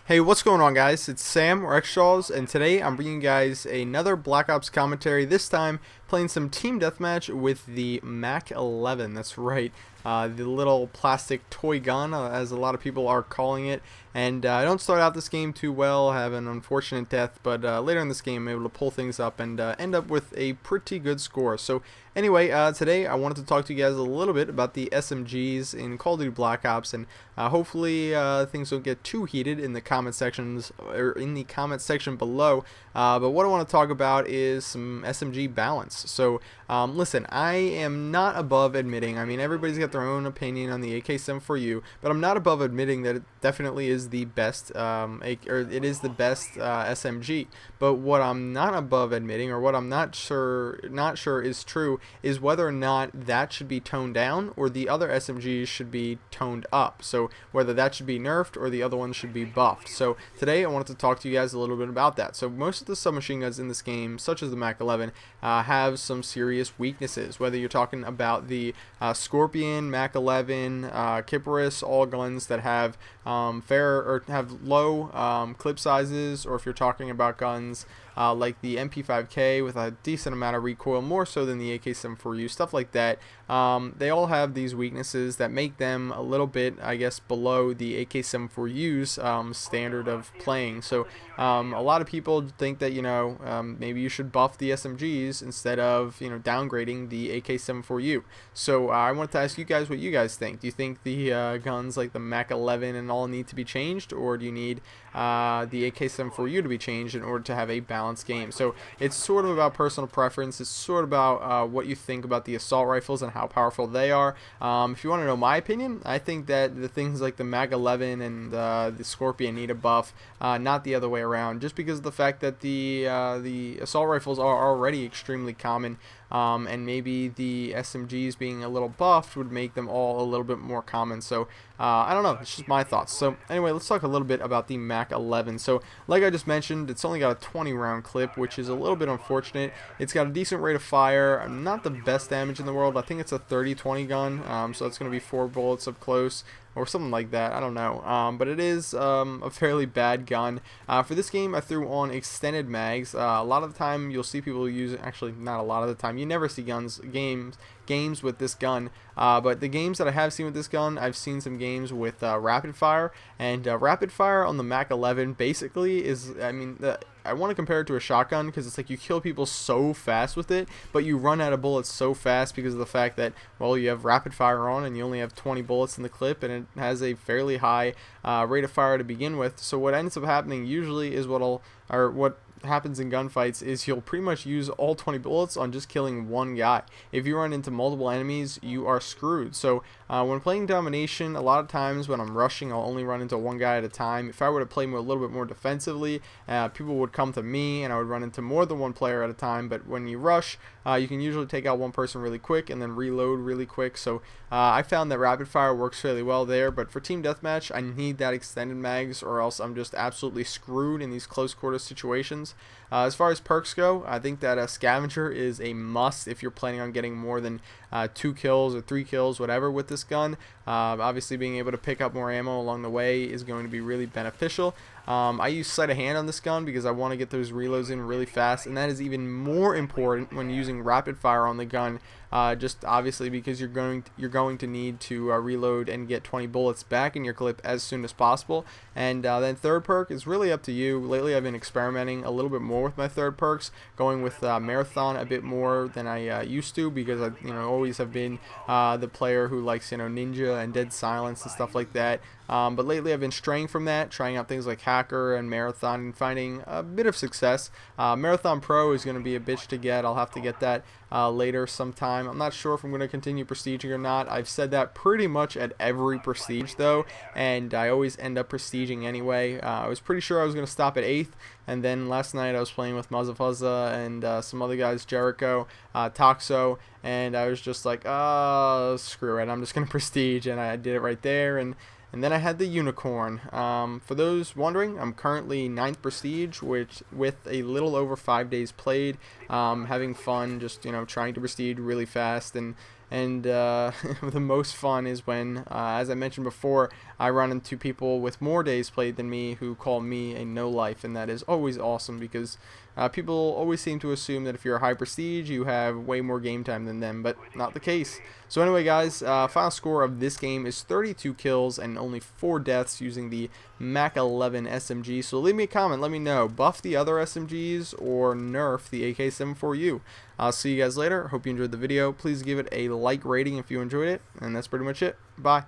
Hey, what's going on, guys? It's Sam or Xstraws, and today I'm bringing you guys another Black Ops commentary. This time, playing some team deathmatch with the MAC11. That's right, the little plastic toy gun, as a lot of people are calling it. And I don't start out this game too well, have an unfortunate death, but later in this game, I'm able to pull things up and end up with a pretty good score. So anyway, today I wanted to talk to you guys a little bit about the SMGs in Call of Duty Black Ops, and hopefully things don't get too heated in the comment sections or in the comment section below. But what I want to talk about is some SMG Balance. So listen, I am not above admitting, I mean, everybody's got their own opinion on the AK-74U, but I'm not above admitting that it definitely is the best, it is the best SMG. But what I'm not above admitting, or what I'm not sure is true, is whether or not that should be toned down or the other SMGs should be toned up. So whether that should be nerfed or the other ones should be buffed. So today I wanted to talk to you guys a little bit about that. So most of the submachine guns in this game, such as the MAC11, have some serious weaknesses. Whether you're talking about the Scorpion, MAC11, Kiparis, all guns that have low clip sizes, or if you're talking about guns like the MP5K with a decent amount of recoil, more so than the AK-74U, stuff like that. They all have these weaknesses that make them a little bit, I guess, below the AK-74U's standard of playing. So a lot of people think that, maybe you should buff the SMGs instead of, downgrading the AK-74U. So I wanted to ask you guys what you guys think. Do you think the guns like the MAC11 and all need to be changed, or do you need the AK-74U to be changed in order to have a balanced game? So it's sort of about personal preference. It's sort of about what you think about the assault rifles and how powerful they are. If you want to know my opinion, I think that the things like the MAC11 and the Scorpion need a buff, not the other way around, just because of the fact that the assault rifles are already extremely common. And maybe the SMGs being a little buffed would make them all a little bit more common. So I don't know, it's just my thoughts. So anyway, let's talk a little bit about the MAC11. So like I just mentioned, it's only got a 20 round clip, which is a little bit unfortunate. It's got a decent rate of fire, not the best damage in the world. I think it's a 30-20 gun, so it's going to be 4 bullets up close, or something like that, I don't know, but it is a fairly bad gun. For this game, I threw on extended mags. A lot of the time, you'll see people use, actually not a lot of the time, you never see games with this gun, but the games that I have seen with this gun, I've seen some games with rapid fire, and rapid fire on the MAC11 basically is, I want to compare it to a shotgun, because it's like you kill people so fast with it, but you run out of bullets so fast because of the fact that, well, you have rapid fire on and you only have 20 bullets in the clip, and it has a fairly high rate of fire to begin with. So what ends up happening usually is what happens in gunfights is you'll pretty much use all 20 bullets on just killing one guy. If you run into multiple enemies, you are screwed. So when playing domination, a lot of times when I'm rushing, I'll only run into one guy at a time. If I were to play a little bit more defensively, people would come to me and I would run into more than one player at a time. But when you rush, you can usually take out one person really quick and then reload really quick. So I found that rapid fire works fairly well there, but for team deathmatch, I need that extended mags, or else I'm just absolutely screwed in these close quarter situations. As far as perks go, I think that a scavenger is a must if you're planning on getting more than 2 kills or 3 kills, whatever, with this gun. Obviously, being able to pick up more ammo along the way is going to be really beneficial. I use sleight of hand on this gun because I want to get those reloads in really fast, and that is even more important when using rapid fire on the gun. Just obviously because you're going to need to reload and get 20 bullets back in your clip as soon as possible. And then third perk is really up to you. Lately, I've been experimenting a little bit more with my third perks, going with marathon a bit more than I used to, because I always have been the player who likes ninja and dead silence and stuff like that. But lately I've been straying from that, trying out things like hacker and marathon, and finding a bit of success. Marathon Pro is going to be a bitch to get. I'll have to get that later sometime. I'm not sure if I'm going to continue prestiging or not. I've said that pretty much at every prestige though, and I always end up prestiging anyway. I was pretty sure I was going to stop at 8th, and then last night I was playing with Muzzafuzza and some other guys, Jericho, Toxo, and I was just like, screw it, I'm just going to prestige, and I did it right there. And then I had the unicorn. For those wondering, I'm currently 9th prestige, which with a little over 5 days played, having fun, just trying to prestige really fast, and And the most fun is when, as I mentioned before, I run into people with more days played than me who call me a no-life, and that is always awesome because people always seem to assume that if you're a high prestige, you have way more game time than them, but not the case. So anyway, guys, final score of this game is 32 kills and only 4 deaths using the MAC11 SMG. So leave me a comment, let me know, buff the other SMGs or nerf the AK-74U. I'll see you guys later. Hope you enjoyed the video. Please give it a like rating if you enjoyed it, and that's pretty much it. Bye.